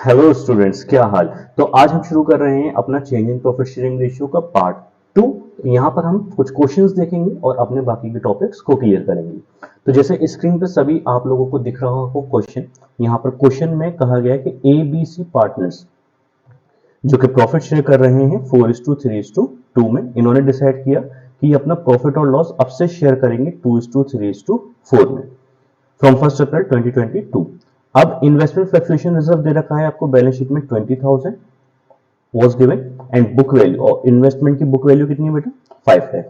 Hello students, क्या हाल। तो आज हम शुरू कर रहे हैं अपना change in profit sharing ratio का पार्ट 2। यहाँ पर हम कुछ क्वेश्चंस देखेंगे और अपने बाकी के टॉपिक्स को क्लियर करेंगे। तो जैसे स्क्रीन पे सभी आप लोगों को दिख रहा हो क्वेश्चन, यहाँ पर क्वेश्चन में कहा गया है कि ए बी सी पार्टनर्स जो कि प्रॉफिट शेयर कर रहे हैं 4:3:2 में, इन्होंने डिसाइड किया कि ये अपना प्रॉफिट और लॉस अब से शेयर करेंगे 2:3:4 में फ्रॉम 1 अप्रैल 2022। अब इन्वेस्टमेंट फ्लक्चुएशन रिजर्व दे रखा है आपको बैलेंस शीट में 20,000 was given and book value, और इन्वेस्टमेंट की बुक वैल्यू कितनी है बेटा 5 है।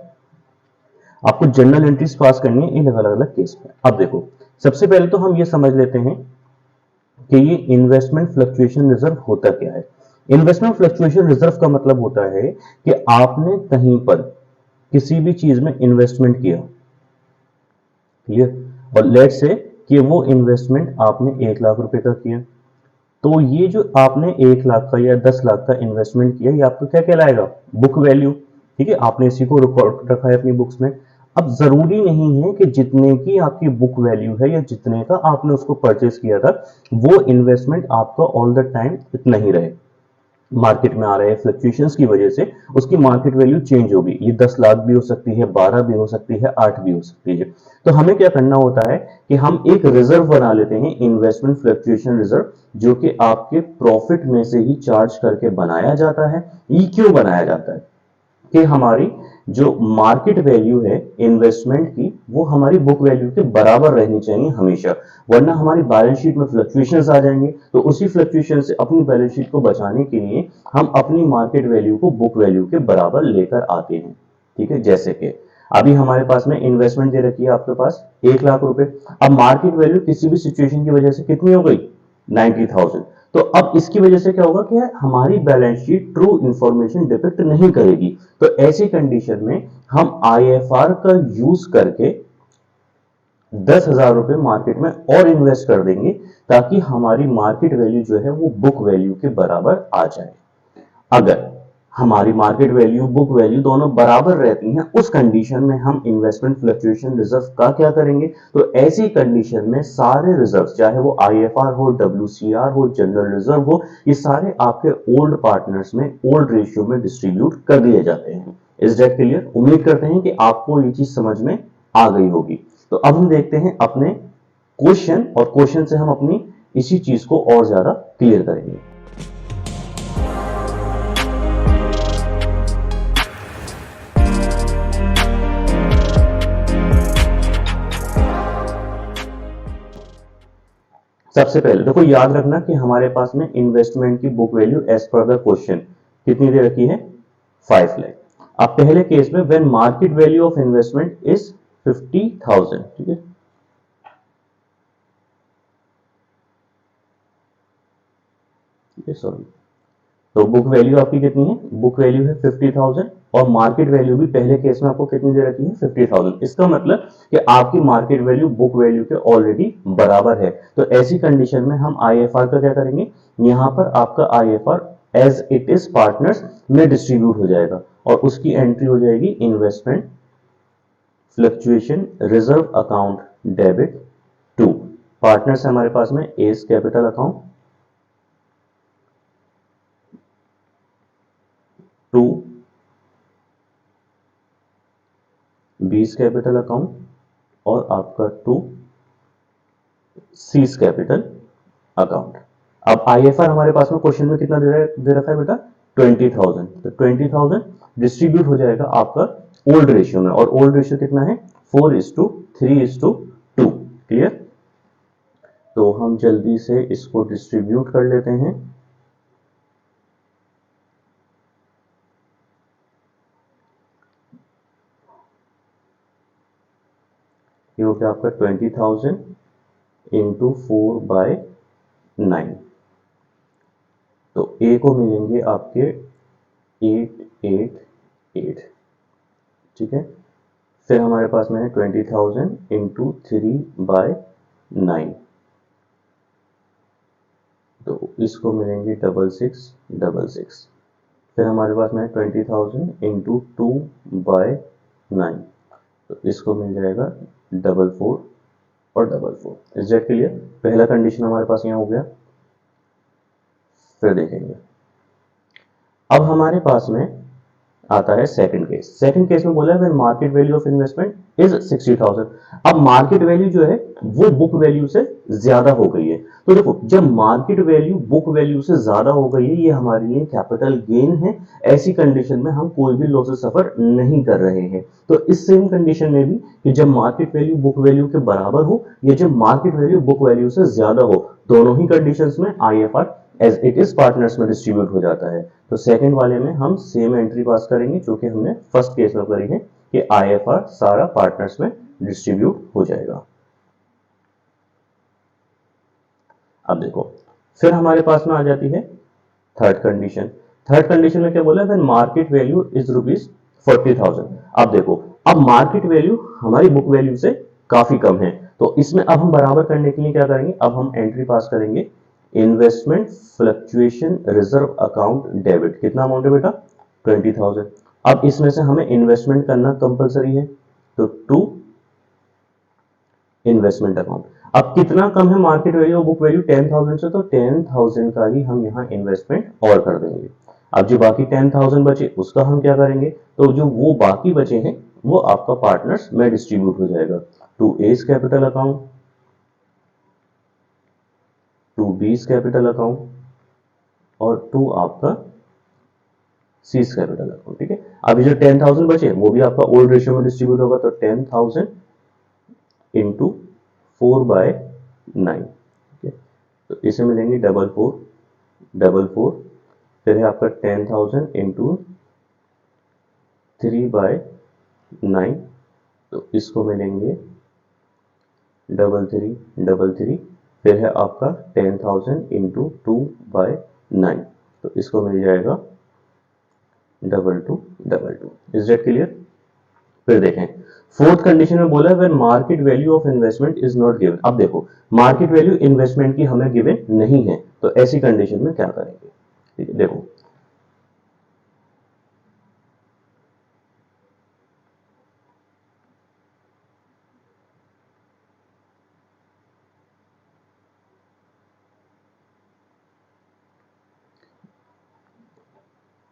आपको जनरल एंट्रीज पास करनी है इन अलग अलग केस में। अब देखो, सबसे पहले तो हम ये समझ लेते हैं कि ये इन्वेस्टमेंट फ्लक्चुएशन रिजर्व होता क्या है। इन्वेस्टमेंट फ्लक्चुएशन रिजर्व का मतलब होता है कि आपने कहीं पर किसी भी चीज में इन्वेस्टमेंट किया, क्लियर, और लेट से कि वो इन्वेस्टमेंट आपने 1 लाख रुपए का किया, तो ये जो आपने 1 लाख का या 10 लाख का इन्वेस्टमेंट किया, ये आपको क्या कहलाएगा, बुक वैल्यू। ठीक है, आपने इसी को रिकॉर्ड रखा है अपनी बुक्स में। अब जरूरी नहीं है कि जितने की आपकी बुक वैल्यू है या जितने का आपने उसको परचेस किया था वो इन्वेस्टमेंट आपका ऑल द टाइम इतना ही रहे। मार्केट में आ रहे फ्लक्चुएशंस की वजह से उसकी मार्केट वैल्यू चेंज होगी। ये 10 लाख भी हो सकती है, 12 भी हो सकती है, 8 भी हो सकती है। तो हमें क्या करना होता है कि हम एक रिजर्व बना लेते हैं, इन्वेस्टमेंट फ्लक्चुएशन रिजर्व, जो कि आपके प्रॉफिट में से ही चार्ज करके बनाया जाता है। ये क्यों बनाया जाता है कि हमारी जो मार्केट वैल्यू है इन्वेस्टमेंट की वो हमारी बुक वैल्यू के बराबर रहनी चाहिए हमेशा, वरना हमारी बैलेंस शीट में फ्लक्चुएशंस आ जाएंगे। तो उसी फ्लक्चुएशन से अपनी बैलेंस शीट को बचाने के लिए हम अपनी मार्केट वैल्यू को बुक वैल्यू के बराबर लेकर आते हैं। ठीक है, जैसे कि अभी हमारे पास में इन्वेस्टमेंट दे रखी है आपके पास 1 लाख रुपए। अब मार्केट वैल्यू किसी भी सिचुएशन की वजह से कितनी हो गई, 90,000। तो अब इसकी वजह से क्या होगा कि हमारी balance sheet true information depict नहीं करेगी। तो ऐसी कंडीशन में हम आईएफआर का यूज करके 10,000 रुपए मार्केट में और इन्वेस्ट कर देंगे ताकि हमारी मार्केट वैल्यू जो है वो बुक वैल्यू के बराबर आ जाए। अगर हमारी मार्केट वैल्यू बुक वैल्यू दोनों बराबर रहती हैं, उस कंडीशन में हम इन्वेस्टमेंट फ्लक्चुएशन रिजर्व का क्या करेंगे, तो ऐसी कंडीशन में सारे रिजर्व, चाहे वो आईएफआर हो, डब्ल्यूसीआर हो, जनरल रिजर्व हो, ये सारे आपके ओल्ड पार्टनर्स में ओल्ड रेशियो में डिस्ट्रीब्यूट कर दिए जाते हैं। Is that clear? उम्मीद करते हैं कि आपको ये चीज समझ में आ गई होगी। तो अब हम देखते हैं अपने क्वेश्चन, और क्वेश्चन से हम अपनी इसी चीज को और ज्यादा क्लियर करेंगे। सबसे पहले देखो, याद रखना कि हमारे पास में इन्वेस्टमेंट की book value as per the question कितनी दे रखी है, 5 लाख। अब पहले केस में when market value of investment is 50,000, ठीक है, सॉरी, तो बुक वैल्यू आपकी कितनी है, बुक वैल्यू है 50,000, और मार्केट वैल्यू भी पहले केस में आपको कितनी दे रखी है, 50,000। इसका मतलब कि आपकी मार्केट वैल्यू बुक वैल्यू के ऑलरेडी बराबर है। तो ऐसी कंडीशन में हम आईएफआर का क्या करेंगे, यहां पर आपका IFR as it is partners में डिस्ट्रीब्यूट हो जाएगा, और उसकी एंट्री हो जाएगी investment fluctuation reserve account debit to partners. हमारे पास में A's capital account to B's capital account, और आपका टू सीज कैपिटल अकाउंट। अब आईएफआर हमारे पास में क्वेश्चन में कितना दे रखा है बेटा, 20,000। तो 20,000 डिस्ट्रीब्यूट हो जाएगा आपका ओल्ड रेशियो में, और ओल्ड रेशियो कितना है, 4:3:2। क्लियर? तो हम जल्दी से इसको डिस्ट्रीब्यूट कर लेते हैं। ये हो गया आपका 20,000 इंटू 4/9। तो ए को मिलेंगे आपके 888, ठीक है। फिर हमारे पास में है 20,000 इंटू 3/9, तो इसको मिलेंगे 6666। फिर हमारे पास में है 20,000 इंटू 2/9, तो इसको मिल जाएगा 44 और 44। Is that clear? पहला कंडीशन हमारे पास यहाँ हो गया। फिर देखेंगे। अब हमारे पास में आता है सेकंड केस। सेकंड केस में बोला है when market value of investment is 60,000। अब मार्केट वैल्यू जो है वो बुक वैल्यू से ज्यादा हो गई है। तो देखो, जब मार्केट वैल्यू बुक वैल्यू से ज्यादा हो गई है, ये हमारे लिए कैपिटल गेन है। ऐसी कंडीशन में हम कोई भी लॉसेस सफर नहीं कर रहे हैं। तो इस सेम कंडीशन में भी कि जब मार्केट वैल्यू बुक वैल्यू के बराबर हो या जब मार्केट वैल्यू बुक वैल्यू से ज्यादा हो, दोनों ही कंडीशंस में IFR as it is partners में डिस्ट्रीब्यूट हो जाता है। तो सेकंड वाले में हम सेम एंट्री पास करेंगे जो कि हमने फर्स्ट केस में करी है कि आईएफआर सारा पार्टनर्स में डिस्ट्रीब्यूट हो जाएगा। अब देखो, फिर हमारे पास में आ जाती है थर्ड कंडीशन। थर्ड कंडीशन में क्या बोला है, व्हेन मार्केट वैल्यू इज ₹40,000। अब देखो, अब मार्केट वैल्यू हमारी बुक वैल्यू से काफी कम है। तो इसमें अब हम बराबर करने के लिए क्या करेंगे, अब हम एंट्री पास करेंगे investment fluctuation reserve account debit. कितना अमाउंट है बेटा, 20,000। अब इसमें से हमें इन्वेस्टमेंट करना कंपलसरी है, तो टू इन्वेस्टमेंट अकाउंट। अब कितना कम है मार्केट वैल्यू और बुक वैल्यू 10,000 से, तो 10,000 का ही हम यहाँ इन्वेस्टमेंट और कर देंगे। अब जो बाकी 10,000 बचे उसका हम क्या करेंगे, तो जो वो बाकी बचे हैं वो आपका पार्टनर्स में डिस्ट्रीब्यूट हो जाएगा। To A's capital account, to B's capital account और टू आपका सीज कैपिटल अकाउंट। ठीक है, अभी जो 10,000 बचे वो भी आपका ओल्ड रेशियो में डिस्ट्रीब्यूट होगा, तो 10,000 इंटू 4/9। ठीक है, तो इसे मिलेंगे 444, फिर है आपका 10,000 इंटू 3/9, तो इसको मिलेंगे 3333, फिर है आपका 10,000 इंटू 2/9, तो इसको मिल जाएगा 2222। Is that clear? फिर देखें, फोर्थ कंडीशन में बोला है when market value of investment is not given. अब देखो, मार्केट वैल्यू इन्वेस्टमेंट की हमें गिवन नहीं है, तो ऐसी कंडीशन में क्या करेंगे। ठीक है, देखो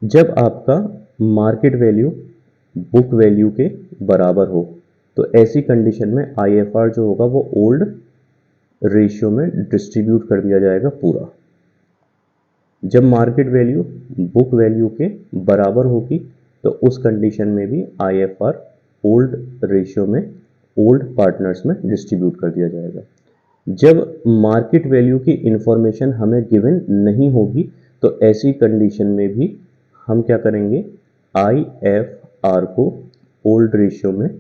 जब आपका मार्केट वैल्यू बुक वैल्यू के बराबर हो, तो ऐसी कंडीशन में आईएफआर जो होगा वो ओल्ड रेशियो में डिस्ट्रीब्यूट कर दिया जाएगा पूरा। जब मार्केट वैल्यू बुक वैल्यू के बराबर होगी तो उस कंडीशन में भी आईएफआर ओल्ड रेशियो में ओल्ड पार्टनर्स में डिस्ट्रीब्यूट कर दिया जाएगा। जब मार्केट वैल्यू की इंफॉर्मेशन हमें गिवन नहीं होगी तो ऐसी कंडीशन में भी हम क्या करेंगे, आईएफआर को ओल्ड रेशियो में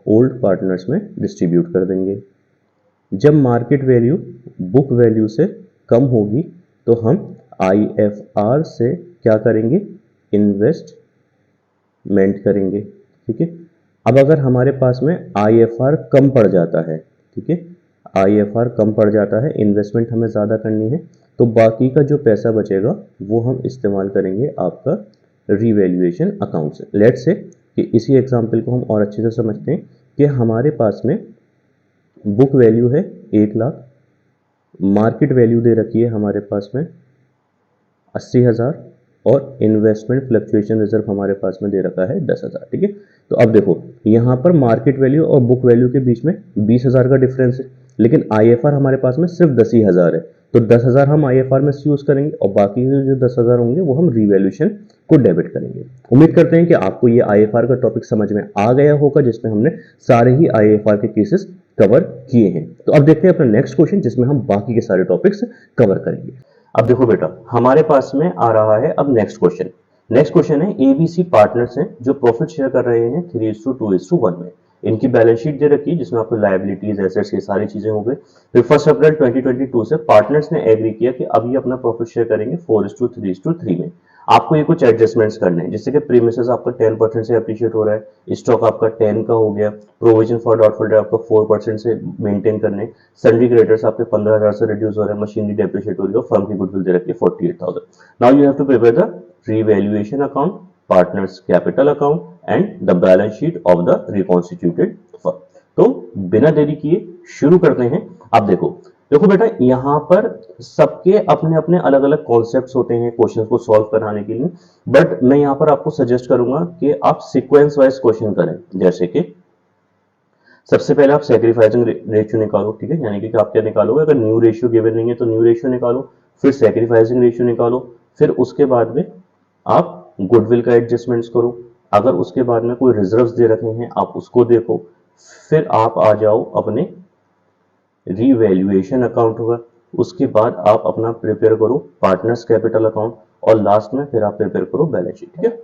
ओल्ड पार्टनर्स में डिस्ट्रीब्यूट कर देंगे। जब मार्केट वैल्यू बुक वैल्यू से कम होगी तो हम आईएफआर से क्या करेंगे, इन्वेस्टमेंट करेंगे। ठीक है, अब अगर हमारे पास में आईएफआर कम पड़ जाता है, ठीक है, आईएफआर कम पड़ जाता है, इन्वेस्टमेंट हमें ज़्यादा करनी है, तो बाकी का जो पैसा बचेगा वो हम इस्तेमाल करेंगे आपका रीवैल्यूएशन अकाउंट से। लेट्स से कि इसी एग्जांपल को हम और अच्छे से समझते हैं कि हमारे पास में बुक वैल्यू है 1 लाख, मार्केट वैल्यू दे रखी है हमारे पास में 80,000 और इन्वेस्टमेंट फ्लक्चुएशन रिजर्व हमारे पास में दे रखा है 10,000। ठीक है, तो अब देखो यहाँ पर मार्केट वैल्यू और बुक वैल्यू के बीच में 20,000 का डिफरेंस है, लेकिन आईएफआर हमारे पास में सिर्फ 10,000 है, तो 10,000 हम आईएफआर में यूज करेंगे और बाकी जो 10,000 होंगे वो हम रिवैल्यूएशन को डेबिट करेंगे। उम्मीद करते हैं कि आपको ये आईएफआर का टॉपिक समझ में आ गया होगा, जिसमें हमने सारे ही आईएफआर के केसेस कवर किए हैं। तो अब देखते हैं अपना नेक्स्ट क्वेश्चन जिसमें हम बाकी के सारे टॉपिक्स कवर करेंगे। अब देखो बेटा, हमारे पास में आ रहा है अब नेक्स्ट क्वेश्चन। नेक्स्ट क्वेश्चन है एबीसी पार्टनर्स हैं जो प्रॉफिट शेयर कर रहे हैं 3:2:1 में। इनकी बैलेंस शीट दे रखी है जिसमें आपको लायबिलिटीज, एसेट्स, ये सारी चीजें हो गई। फिर 1 अप्रैल 2022 से पार्टनर्स ने एग्री किया कि अब ये अपना प्रॉफिट शेयर करेंगे 4:3:3 में। आपको ये कुछ एडजस्टमेंट्स करने हैं, जैसे कि प्रीमिसेस आपका 10% से अप्रिशिएट हो रहा है, स्टॉक आपका 10 का हो गया, प्रोविजन फॉर डाउटफुल डेट आपका 4% से मेंटेन करने, सन्ड्री क्रेडिटर्स आपके 15,000 से रिड्यूस हो रहे हैं, मशीनरी डेप्रिशिएट हो रही है, फर्म की गुडविल दे रखी है 48,000। Now you have to prepare the revaluation account, partners capital account and the balance sheet of the reconstituted firm. तो बिना देरी किए शुरू करते हैं। अब देखो, देखो बेटा, यहाँ पर सबके अपने अपने अलग अलग कॉन्सेप्ट्स होते हैं क्वेश्चन को सॉल्व कराने के लिए, बट मैं यहाँ पर आपको सजेस्ट करूंगा कि आप सीक्वेंस वाइज क्वेश्चन करें। जैसे कि सबसे पहले आप सेक्रीफाइसिंग रेशियो निकालो, ठीक है, यानी कि आप क्या निकालोगे, अगर न्यू रेशियो गिवन नहीं है तो न्यू रेशियो निकालो, फिर सेक्रीफाइसिंग रेशियो निकालो, फिर उसके बाद में आप गुडविल का एडजस्टमेंट्स करो, अगर उसके बाद में कोई रिजर्व्स दे रखे हैं आप उसको देखो, फिर आप आ जाओ अपने रीवैल्यूएशन अकाउंट होगा, उसके बाद आप अपना प्रिपेयर करो पार्टनर्स कैपिटल अकाउंट, और लास्ट में फिर आप प्रिपेयर करो बैलेंस शीट, ठीक है।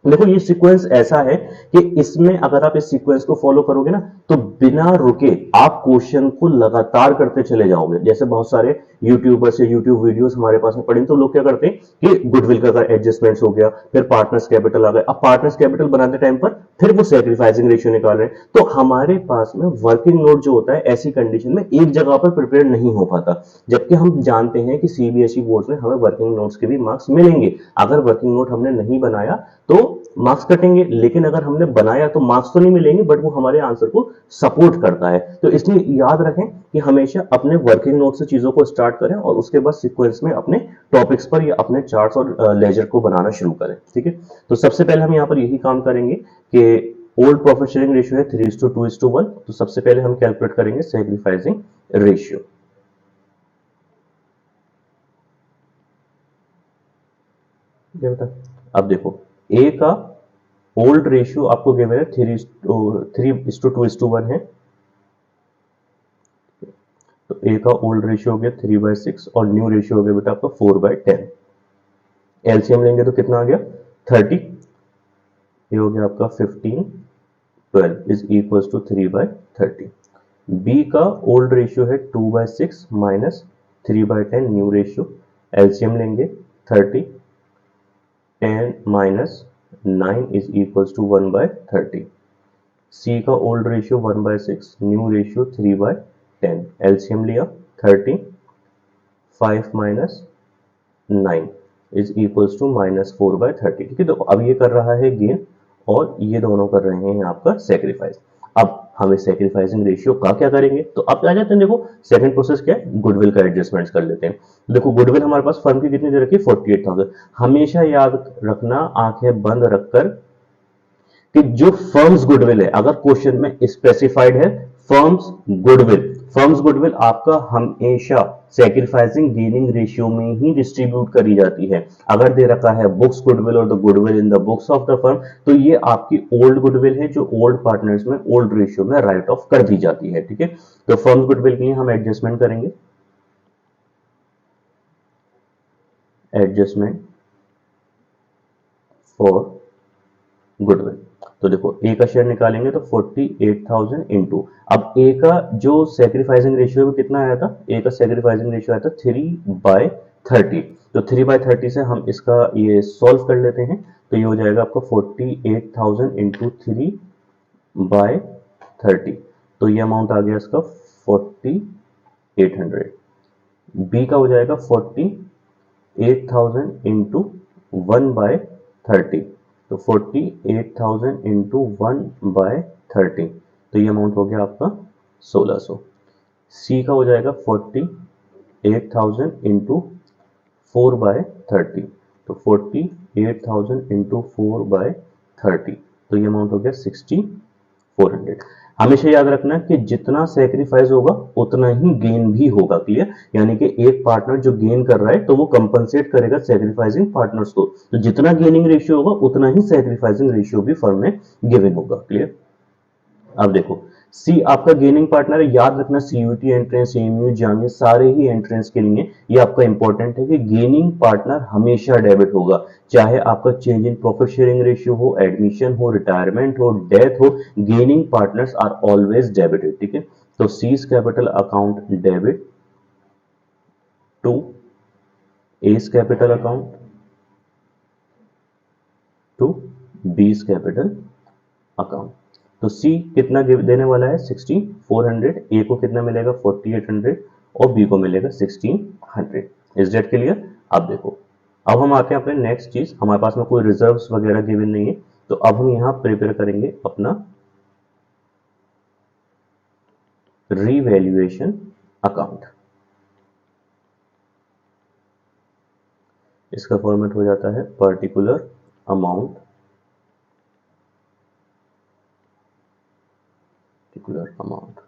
देखो ये सीक्वेंस ऐसा है कि इसमें अगर आप इस सीक्वेंस को फॉलो करोगे ना तो बिना रुके आप क्वेश्चन को लगातार करते चले जाओगे। जैसे बहुत सारे यूट्यूबर्स या यूट्यूब वीडियोस हमारे पास में पड़े तो लोग क्या करते हैं कि गुडविल का एडजस्टमेंट्स हो गया, फिर पार्टनर्स कैपिटल आ गया, अब पार्टनर्स कैपिटल बनाते टाइम पर फिर वो सेक्रीफाइसिंग रेशियो निकाल रहे हैं, तो हमारे पास में वर्किंग नोट जो होता है ऐसी कंडीशन में एक जगह पर प्रिपेयर नहीं हो पाता, जबकि हम जानते हैं कि सीबीएसई बोर्ड में हमें वर्किंग नोट्स के भी मार्क्स मिलेंगे। अगर वर्किंग नोट हमने नहीं बनाया तो मार्क्स कटेंगे, लेकिन अगर हमने बनाया तो मार्क्स तो नहीं मिलेंगे बट वो हमारे आंसर को सपोर्ट करता है। तो इसलिए याद रखें कि हमेशा अपने वर्किंग नोट से चीजों को स्टार्ट करें और उसके बाद सीक्वेंस में अपने टॉपिक्स पर या अपने चार्ट्स और लेजर को बनाना शुरू करें, ठीक है। तो सबसे पहले हम यहाँ पर यही काम करेंगे कि ओल्ड प्रॉफिट शेयरिंग रेशियो है 3:2:1, तो सबसे पहले हम कैलकुलेट करेंगे सैक्रिफाइसिंग रेशियो। बेटा अब देखो ए का ओल्ड रेशियो आपको गिवन है 3:2:1 है, तो ए का ओल्ड रेशियो हो गया 3/6 और न्यू रेशियो हो गया बेटा आपका 4/10। एलसीएम लेंगे तो कितना आ गया 30, ये हो गया आपका 15, 12 इज इक्वल टू 3/30। बी का ओल्ड रेशियो है 2/6 माइनस 3/10 न्यू रेशियो, एलसीएम लेंगे 30 10 माइनस 9 इज इक्वल टू 1/30। सी का old ratio 1/6 new ratio 3/10, LCM लिया 30 5 माइनस 9 इज इक्वल्स टू -4/30, ठीक है। तो अब ये कर रहा है गेन और ये दोनों कर रहे हैं आपका सेक्रीफाइस। अब हमें सेक्रीफाइसिंग रेशियो का क्या करेंगे, तो अब आ जाते हैं, देखो सेकंड प्रोसेस क्या है, गुडविल का एडजस्टमेंट्स कर लेते हैं। देखो गुडविल हमारे पास फर्म की कितनी दे रखी है 48,000। हमेशा याद रखना आंखें बंद रखकर कि जो फर्म्स गुडविल है, अगर क्वेश्चन में स्पेसिफाइड है फर्म्स गुडविल, फर्म्स गुडविल आपका हमेशा सैक्रिफाइसिंग गेनिंग रेशियो में ही डिस्ट्रीब्यूट करी जाती है। अगर दे रखा है बुक्स गुडविल और the goodwill in the books of the firm, तो ये आपकी ओल्ड गुडविल है जो ओल्ड पार्टनर्स में ओल्ड रेशियो में राइट ऑफ कर दी जाती है, ठीक है। तो फर्म्स गुडविल के लिए हम एडजस्टमेंट करेंगे, एडजस्टमेंट फॉर गुडविल। तो देखो ए का शेयर निकालेंगे तो 48,000 इंटू, अब ए का जो सेक्रीफाइसिंग रेशियो कितना आया था, ए का सेक्रीफाइसिंग रेशियो आया था 3/30, तो 3/30 से हम इसका ये सॉल्व कर लेते हैं, तो ये हो जाएगा आपका 48,000 इंटू 3/30, तो ये अमाउंट आ गया इसका 4800। बी का हो जाएगा 48,000 इंटू 1/30, तो 48,000 इंटू 1/30, तो ये अमाउंट हो गया आपका 1600। सी का हो जाएगा 48,000 इंटू 4/30, तो 48,000 इंटू 4/30, तो ये अमाउंट हो गया 6400। हमेशा याद रखना कि जितना सेक्रीफाइस होगा उतना ही गेन भी होगा, क्लियर, यानी कि एक पार्टनर जो गेन कर रहा है तो वो कंपनसेट करेगा सेक्रीफाइसिंग पार्टनर्स को, तो जितना गेनिंग रेशियो होगा उतना ही सेक्रीफाइसिंग रेशियो भी फर्म में गिवन होगा, क्लियर। अब देखो सी आपका गेनिंग पार्टनर है, याद रखना सीयूटी एंट्रेंस, एएमयू, जामिया, सारे ही एंट्रेंस के लिए ये आपका इंपॉर्टेंट है कि गेनिंग पार्टनर हमेशा डेबिट होगा, चाहे आपका change in profit sharing ratio हो, एडमिशन हो, रिटायरमेंट हो, डेथ हो, gaining partners are always debited, ठीक है। तो C's capital account debit to A's capital account to B's capital account. तो सी कितना देने वाला है 6400, ए को कितना मिलेगा 4800 और बी को मिलेगा 1600। इस डेट के लिए अब देखो, अब हम आते हैं अपने नेक्स्ट चीज, हमारे पास में कोई रिजर्व्स वगैरह गिवन नहीं है, तो अब हम यहां प्रिपेयर करेंगे अपना रीवैल्यूएशन अकाउंट। इसका फॉर्मेट हो जाता है पर्टिकुलर अमाउंट, पर्टिकुलर अमाउंट।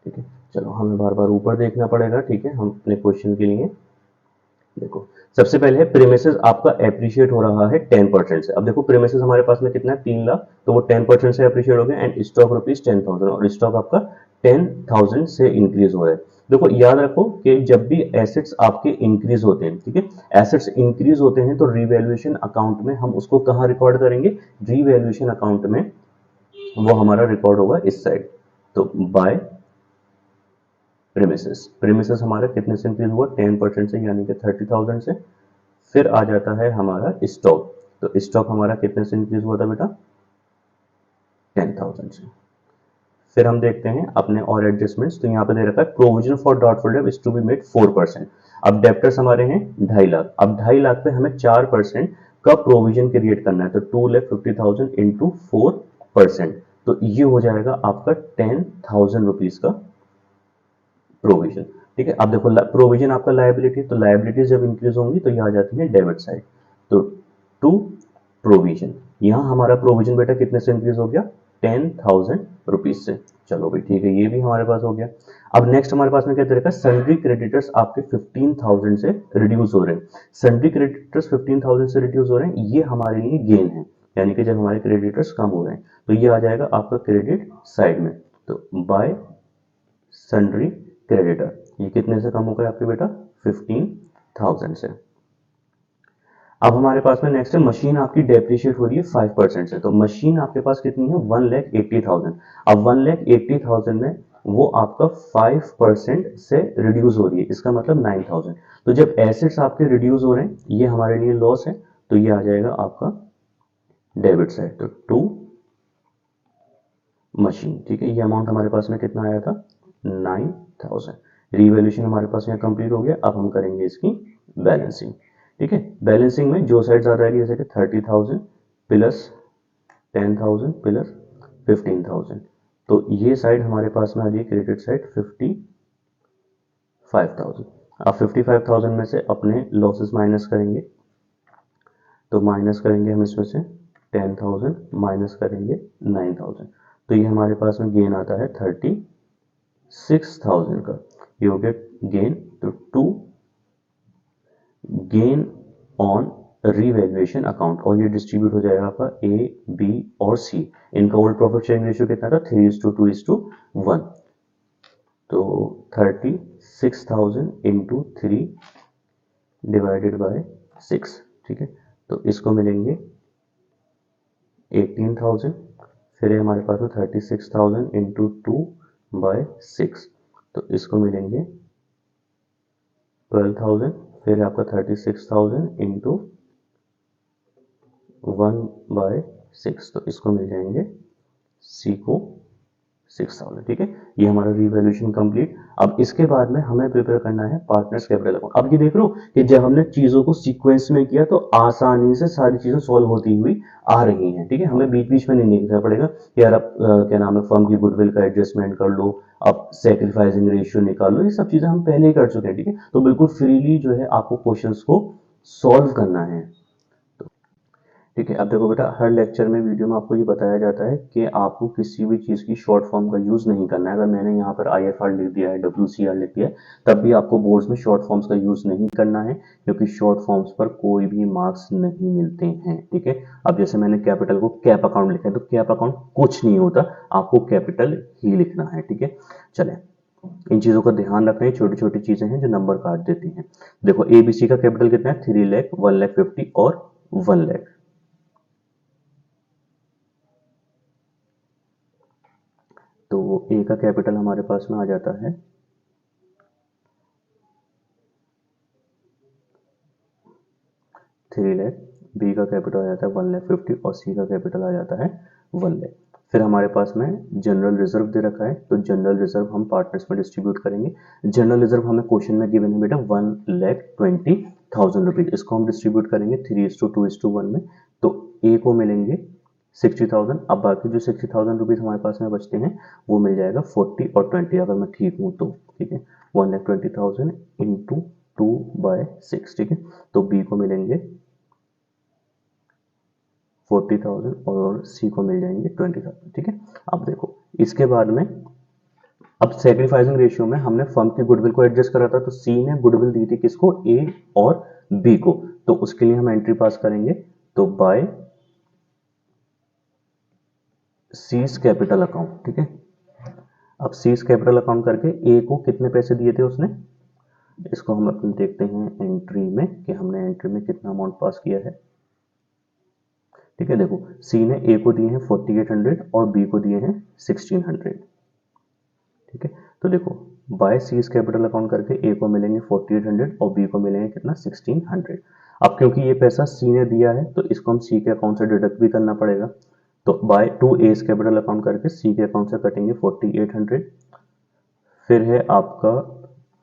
ठीक है, चलो हमें बार बार ऊपर देखना पड़ेगा। ठीक है, हम अपने क्वेश्चन के लिए देखो, सबसे पहले है प्रीमिसेस आपका एप्रिशिएट हो रहा है 10% से। अब देखो प्रीमिसेस हमारे पास में कितना है, 3 लाख, तो वो 10% से एप्रिशिएट हो गया। एंड स्टॉक ₹10,000, और स्टॉक आपका 10,000 से इंक्रीज हो रहा है। देखो याद रखो कि जब भी एसेट्स आपके इंक्रीज होते हैं, ठीक है, एसेट्स इंक्रीज होते हैं तो रीवैल्यूएशन अकाउंट में हम उसको कहाँ रिकॉर्ड करेंगे, रीवैल्यूएशन अकाउंट में वो हमारा रिकॉर्ड होगा इस साइड। तो बाय प्रीमिसेस हमारा कितने से इंक्रीज हुआ, 10% से, यानी कि 30,000 से। फिर आ जाता है हमारा स्टॉक, तो स्टॉक हमारा कितने से इंक्रीज हुआ था बेटा, 10,000 से। फिर हम देखते हैं अपने और एडजस्टमेंट्स, तो यहाँ पे दे रखा है provision for doubtful debt is to be made 4%। अब डेप्टर्स हमारे हैं 2.5 लाख, अब 2.5 लाख पे हमें 4% का प्रोविजन क्रिएट करना है, तो 2,50,000 इंटू 4%, तो ये हो जाएगा आपका 10,000 रुपीज का प्रोविजन। ठीक है, अब देखो प्रोविजन आपका लायबिलिटी, तो लायबिलिटीज जब इंक्रीज होंगी तो ये आ जाती है डेबिट साइड। तो टू प्रोविजन, यहाँ हमारा प्रोविजन बेटा कितने से इंक्रीज हो गया, 10,000 रुपीज से। चलो भाई ठीक है, ये भी हमारे पास हो गया। अब नेक्स्ट हमारे पास में क्या तरीका, सन्ड्री क्रेडिटर्स आपके 15,000 से रिड्यूस हो रहे हैं। सन्ड्री क्रेडिटर्स 15,000 से रिड्यूस हो रहे हैं, ये हमारे लिए गेन है, यानी कि जब हमारे क्रेडिटर्स कम हो रहे हैं तो ये आ जाएगा आपका क्रेडिट साइड में। तो बाय सन्ड्री क्रेडिटर, ये कितने से कम हो गया आपके बेटा, 15,000 से। अब हमारे पास में नेक्स्ट है मशीन आपकी डेप्रिशिएट हो रही है 5% से, तो मशीन आपके पास कितनी है, 1,80,000। अब 1,80,000 में वो आपका 5% से रिड्यूस हो रही है, इसका मतलब 9,000। तो जब एसेट्स आपके रिड्यूस हो रहे हैं, ये हमारे लिए लॉस है, तो ये आ जाएगा आपका डेबिट साइड। तो टू मशीन, ठीक है, ये अमाउंट हमारे पास में कितना आया था, 9,000। रीवैल्यूएशन हमारे पास यहाँ कंप्लीट हो गया। अब हम करेंगे इसकी बैलेंसिंग। ठीक है, बैलेंसिंग में जो साइड आ रही है, जैसे कि 30,000 प्लस 10,000 प्लस 15,000, तो ये साइड हमारे पास में आ रही है क्रेडिट साइड 55,000। अब 55,000 में से अपने लॉसेस माइनस करेंगे, तो माइनस करेंगे हम इसमें से 10,000, माइनस करेंगे 9,000, तो ये हमारे पास में गेन आता है 36,000 का। ये हो गया गेन। तो to gain on revaluation account, और ये डिस्ट्रीब्यूट हो जाएगा आपका ए, बी और सी। इनका ओल्ड प्रॉफिट शेयरिंग रेशियो कितना था, 3:2:1। तो 36,000 इंटू 3 डिवाइडेड बाय 6। ठीक है, तो इसको मिलेंगे 18,000। फिर है हमारे पास में 36,000 इंटू 2/6, तो इसको मिलेंगे 12,000। फिर है आपका 36,000 इंटू 1/6, तो इसको मिल जाएंगे सी को 6,000। ठीक है, ये हमारा रिवैल्यूएशन कंप्लीट। अब इसके बाद में हमें प्रिपेयर करना है पार्टनर्स कैपिटल अकाउंट। अब ये देख लो कि जब हमने चीजों को सीक्वेंस में किया तो आसानी से सारी चीजें सॉल्व होती हुई आ रही हैं। ठीक है, हमें बीच बीच में नहीं देखना पड़ेगा कि यार अब क्या नाम है, फर्म की गुडविल का एडजस्टमेंट कर लो, अब सैक्रिफाइसिंग रेशियो निकाल लो, ये सब चीजें हम पहले ही कर चुके हैं। ठीक है, तो बिल्कुल फ्रीली जो है आपको क्वेश्चंस को सॉल्व करना है। ठीक है, अब देखो बेटा, हर लेक्चर में, वीडियो में आपको ये बताया जाता है कि आपको किसी भी चीज़ की शॉर्ट फॉर्म का यूज़ नहीं करना है। अगर मैंने यहाँ पर IFR लिख दिया है, WCR लिख दिया है, तब भी आपको बोर्ड्स में शॉर्ट फॉर्म्स का यूज़ नहीं करना है, क्योंकि शॉर्ट फॉर्म्स पर कोई भी मार्क्स नहीं मिलते हैं। ठीक है, अब जैसे मैंने कैपिटल को कैप अकाउंट लिखा है, तो कैप अकाउंट कुछ नहीं होता, आपको कैपिटल ही लिखना है। ठीक है, चलें, इन चीज़ों का ध्यान रखना है, छोटी छोटी चीज़ें हैं जो नंबर काट देती हैं। देखो ABC का कैपिटल कितना है, 3 लाख, 1,50,000 और 1 लाख। तो ए का कैपिटल हमारे पास में आ जाता है 3 लाख, बी का कैपिटल आ जाता है 1,50,000 और सी का कैपिटल आ जाता है 1 लाख। फिर हमारे पास में जनरल रिजर्व दे रखा है, तो जनरल रिजर्व हम पार्टनर्स में डिस्ट्रीब्यूट करेंगे। जनरल रिजर्व हमें क्वेश्चन में गिवन है बेटा 1,20,000 रुपीज, इसको हम डिस्ट्रीब्यूट करेंगे 3:2:1 में। तो ए को मिलेंगे 60,000। अब बाकी जो 60,000 रुपीज़ हमारे पास में बचते हैं वो मिल जाएगा 40 और 20, अगर मैं ठीक हूँ तो, ठीक है। 1,20,000 इंटू 2/6, ठीक है। तो बी को मिलेंगे 40,000 और सी को मिल जाएंगे 20,000, ठीक है। अब देखो इसके बाद में, अब सेक्रीफाइसिंग रेशियो में हमने फर्म की गुडविल को एडजस्ट करा था, तो सी ने गुडविल दी थी किसको, ए और बी को, तो उसके लिए हम एंट्री पास करेंगे, तो बाय सीज कैपिटल अकाउंट, ठीक है। अब सीज कैपिटल अकाउंट करके ए को कितने पैसे दिए थे उसने, इसको हम अपन देखते हैं एंट्री में कि हमने एंट्री में कितना अमाउंट पास किया है, ठीक है। देखो सी ने ए को दिए हैं 4800 और बी को दिए हैं 1600, ठीक है। तो देखो बाय सीज कैपिटल अकाउंट करके ए को मिलेंगे 4800 और बी को मिलेंगे कितना 1600। अब क्योंकि ये पैसा सी ने दिया है तो इसको हम सी के अकाउंट से डिडक्ट भी करना पड़ेगा, तो by to A's capital account करके सी के अकाउंट से कटेंगे 4800, फिर है आपका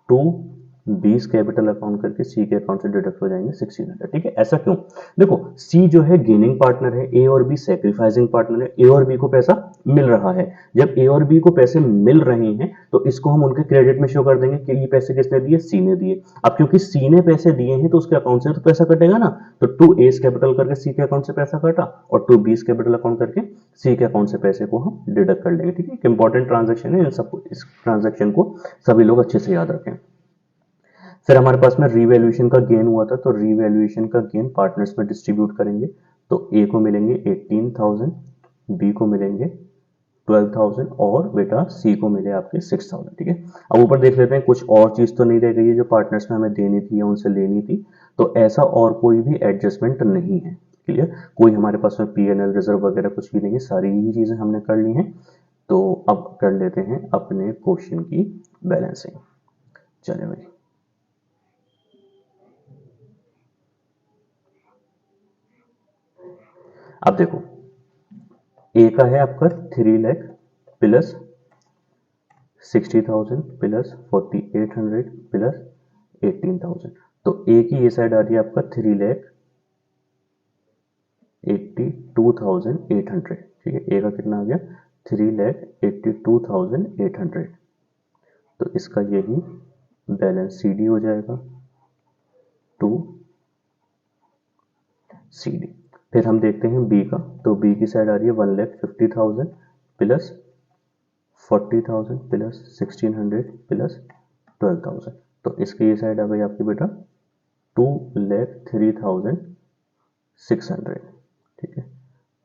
टू बीस कैपिटल अकाउंट करके सी के अकाउंट से डिडक्ट हो जाएंगे 1600, ठीक है। ऐसा क्यों, देखो सी जो है गेनिंग पार्टनर है, ए और बी सेक्रीफाइसिंग पार्टनर है, ए और बी को पैसा मिल रहा है। जब ए और बी को पैसे मिल रहे हैं तो इसको हम उनके क्रेडिट में शो कर देंगे कि ये पैसे किसने दिए, सी ने दिए। अब क्योंकि सी ने पैसे दिए हैं तो उसके अकाउंट से तो पैसा कटेगा ना, तो टू एस कैपिटल करके सी के अकाउंट से पैसा कटा और टू बीस कैपिटल अकाउंट करके सी के अकाउंट से पैसे को हम डिडक्ट कर लेंगे, ठीक है। इंपॉर्टेंट ट्रांजेक्शन है, इन सब इस ट्रांजेक्शन को सभी लोग अच्छे से याद रखें। फिर हमारे पास में रीवैल्यूएशन का गेन हुआ था, तो रीवैल्यूएशन का गेन पार्टनर्स में डिस्ट्रीब्यूट करेंगे, तो ए को मिलेंगे 18,000, बी को मिलेंगे 12,000 और बेटा सी को मिले आपके 6,000, ठीक है। अब ऊपर देख लेते हैं कुछ और चीज तो नहीं रह गई है जो पार्टनर्स में हमें देनी थी या उनसे लेनी थी, तो ऐसा और कोई भी एडजस्टमेंट नहीं है, क्लियर। कोई हमारे पास में पीएनएल रिजर्व वगैरह कुछ भी नहीं है, सारी ही चीजें हमने कर ली हैं। तो अब कर लेते हैं अपने क्वेश्चन की बैलेंसिंग, चले भाई। अब देखो ए का है आपका 3 लाख प्लस 60,000 प्लस 4800 प्लस 18,000, तो ए की ये साइड आ रही है आपका 3,82,800, ठीक है। ए का कितना आ गया 3,82,800, तो इसका यही बैलेंस सी डी हो जाएगा टू सी डी। फिर हम देखते हैं बी का, तो बी की साइड आ रही है 1,50,000 प्लस 40,000 प्लस 1,600 प्लस 12,000, तो इसकी ये साइड आ गई आपकी बेटा 2,03,600, ठीक है।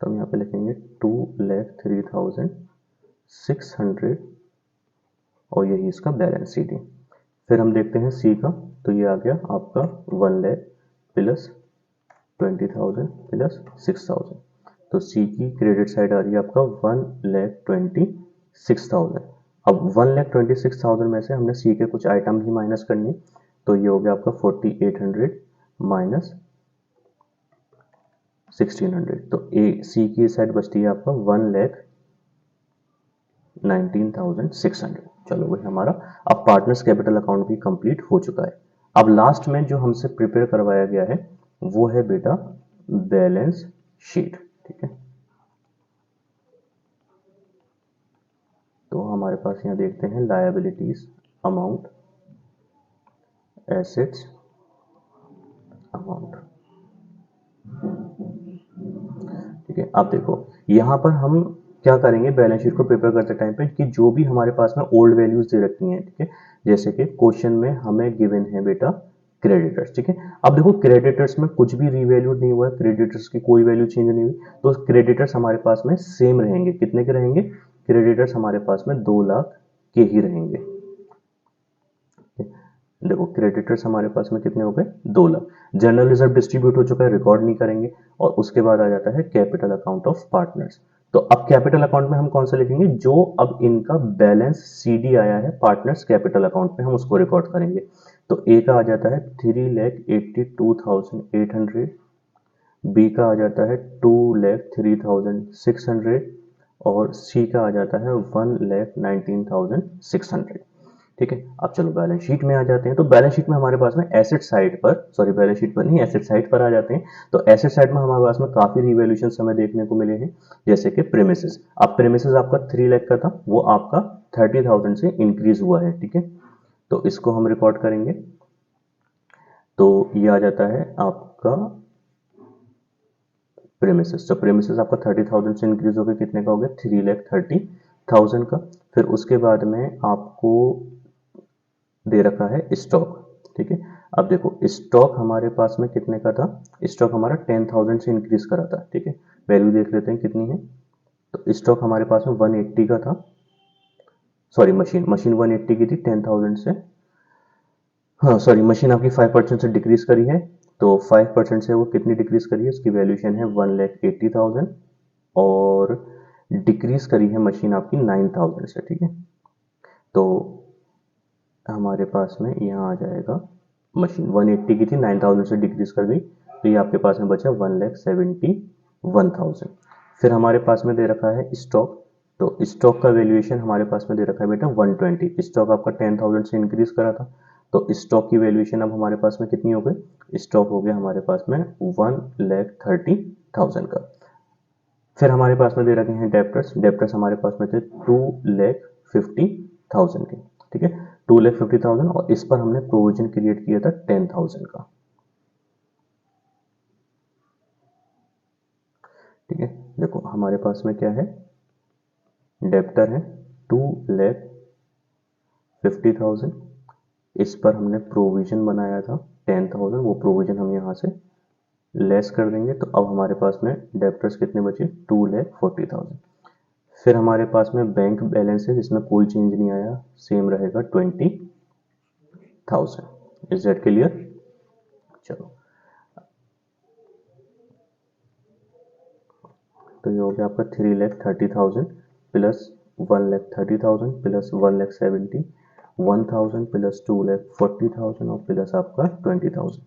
तो हम यहाँ पे लिखेंगे 2,03,600 और यही इसका बैलेंस सी डी। फिर हम देखते हैं सी का, तो ये आ गया आपका 1 लाख प्लस 20,000 प्लस 6,000, तो सी की क्रेडिट साइड आ रही है आपका 1,26,000। अब 1,26,000 में से हमने सी के कुछ आइटम भी माइनस करनी, तो ये हो गया आपका 4,800 माइनस 1,600, तो ए सी की साइड बचती है आपका 1,19,600। चलो भाई हमारा अब पार्टनर्स कैपिटल अकाउंट भी कंप्लीट हो चुका है। अब लास्ट में जो हमसे प्रिपेयर करवाया गया है वो है बेटा बैलेंस शीट, ठीक है। तो हमारे पास यहाँ देखते हैं लायबिलिटीज अमाउंट, एसेट्स अमाउंट, ठीक है। अब देखो यहाँ पर हम क्या करेंगे बैलेंस शीट को प्रिपेयर करते टाइम पे कि जो भी हमारे पास में ओल्ड वैल्यूज दे रखी हैं, ठीक है, जैसे कि क्वेश्चन में हमें गिवन है बेटा क्रेडिटर्स, ठीक है। अब देखो क्रेडिटर्स में कुछ भी रीवैल्यूड नहीं हुआ है, क्रेडिटर्स की कोई वैल्यू चेंज नहीं हुई, तो क्रेडिटर्स हमारे पास में सेम रहेंगे। कितने के रहेंगे, क्रेडिटर्स हमारे पास में 2 लाख के ही रहेंगे। देखो क्रेडिटर्स हमारे पास में कितने हो गए 2 लाख। जनरल रिजर्व डिस्ट्रीब्यूट हो चुका है, रिकॉर्ड नहीं करेंगे। और उसके बाद आ जाता है कैपिटल अकाउंट ऑफ पार्टनर्स। तो अब कैपिटल अकाउंट में हम कौन सा लिखेंगे, जो अब इनका बैलेंस सीडी आया है पार्टनर्स कैपिटल अकाउंट में, हम उसको रिकॉर्ड करेंगे। तो ए का आ जाता है 3,82,800, बी का आ जाता है 2,03,600 और सी का आ जाता है 1,19,600। ठीक है। अब चलो बैलेंस शीट में आ जाते हैं। तो बैलेंस शीट में हमारे पास में एसेट साइड पर, सॉरी बैलेंस शीट पर नहीं, एसेट साइड पर आ जाते हैं। तो एसेट साइड में हमारे पास में काफी रिवैल्यूएशन हमें देखने को मिले हैं, जैसे कि प्रीमिसेस। अब प्रीमिसेस आपका 3 लाख का था, वो आपका 30,000 से इंक्रीज हुआ है। ठीक है, तो इसको हम रिकॉर्ड करेंगे। तो ये आ जाता है आपका प्रीमिसेस। तो प्रीमिसेस आपका 30,000 से इंक्रीज हो गया, कितने का हो गया, 3,30,000 का। फिर उसके बाद में आपको दे रखा है स्टॉक। ठीक है, अब देखो स्टॉक हमारे पास में कितने का था, स्टॉक हमारा 10,000 से इंक्रीज करा था। ठीक है, वैल्यू देख लेते हैं कितनी है। तो स्टॉक हमारे पास में 180 का था, सॉरी मशीन 180 की थी 10,000 से। हाँ सॉरी, मशीन आपकी 5% से डिक्रीज करी है। तो 5% से वो कितनी डिक्रीज करी है, उसकी वैल्यूएशन है 1,80,000। और डिक्रीज करी है मशीन आपकी 9,000 से। ठीक है, तो हमारे पास में यहाँ आ जाएगा, मशीन 180 की थी, 9,000 से डिक्रीज कर गई, तो ये आपके पास में बचा 1,71,000। फिर हमारे पास में दे रखा है स्टॉक। तो स्टॉक का वैल्यूएशन हमारे पास में दे रखा है बेटा 120। स्टॉक आपका 10,000 से इंक्रीज करा था, तो स्टॉक की वैल्यूएशन अब हमारे पास में कितनी हो गई, स्टॉक हो गया हमारे पास में 1,30,000 का। फिर हमारे पास में दे रखे हैं डेप्टर्स। डेप्टर्स हमारे पास में थे 2,50,000 के। ठीक है, 2,50,000, और इस पर हमने प्रोविजन क्रिएट किया था 10,000 का। ठीक है, देखो हमारे पास में क्या है, डेप्टर है 2,50,000, इस पर हमने प्रोविजन बनाया था 10,000, वो प्रोविजन हम यहाँ से लेस कर देंगे। तो अब हमारे पास में डेप्टर्स कितने बचे, 2,40,000। फिर हमारे पास में बैंक बैलेंस है जिसमें कोई चेंज नहीं आया, सेम रहेगा 20,000। Is that clear? चलो, तो ये हो गया आपका 3,30,000 प्लस 1,30,000 प्लस 1,70,000 प्लस 2,40,000 और प्लस आपका 20,000।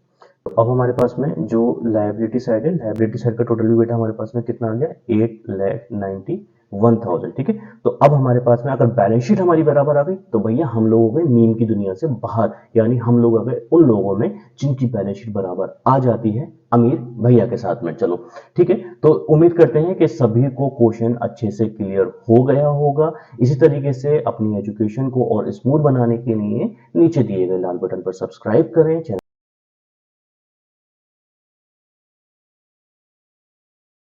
तो अब हमारे पास में जो लायबिलिटी साइड है, लायबिलिटी साइड का टोटल भी बेटा हमारे पास में कितना आ गया, 8,91,000। ठीक है, तो अब हमारे पास में अगर बैलेंस शीट हमारी बराबर आ गई तो भैया हम लोग हो गए मीम की दुनिया से बाहर, यानी हम लोग आ गए उन लोगों में जिनकी बैलेंस शीट बराबर आ जाती है अमीर भैया के साथ में। चलो ठीक है, तो उम्मीद करते हैं कि सभी को क्वेश्चन अच्छे से क्लियर हो गया होगा। इसी तरीके से अपनी एजुकेशन को और स्मूथ बनाने के लिए नीचे दिए गए लाल बटन पर सब्सक्राइब करें, चैनल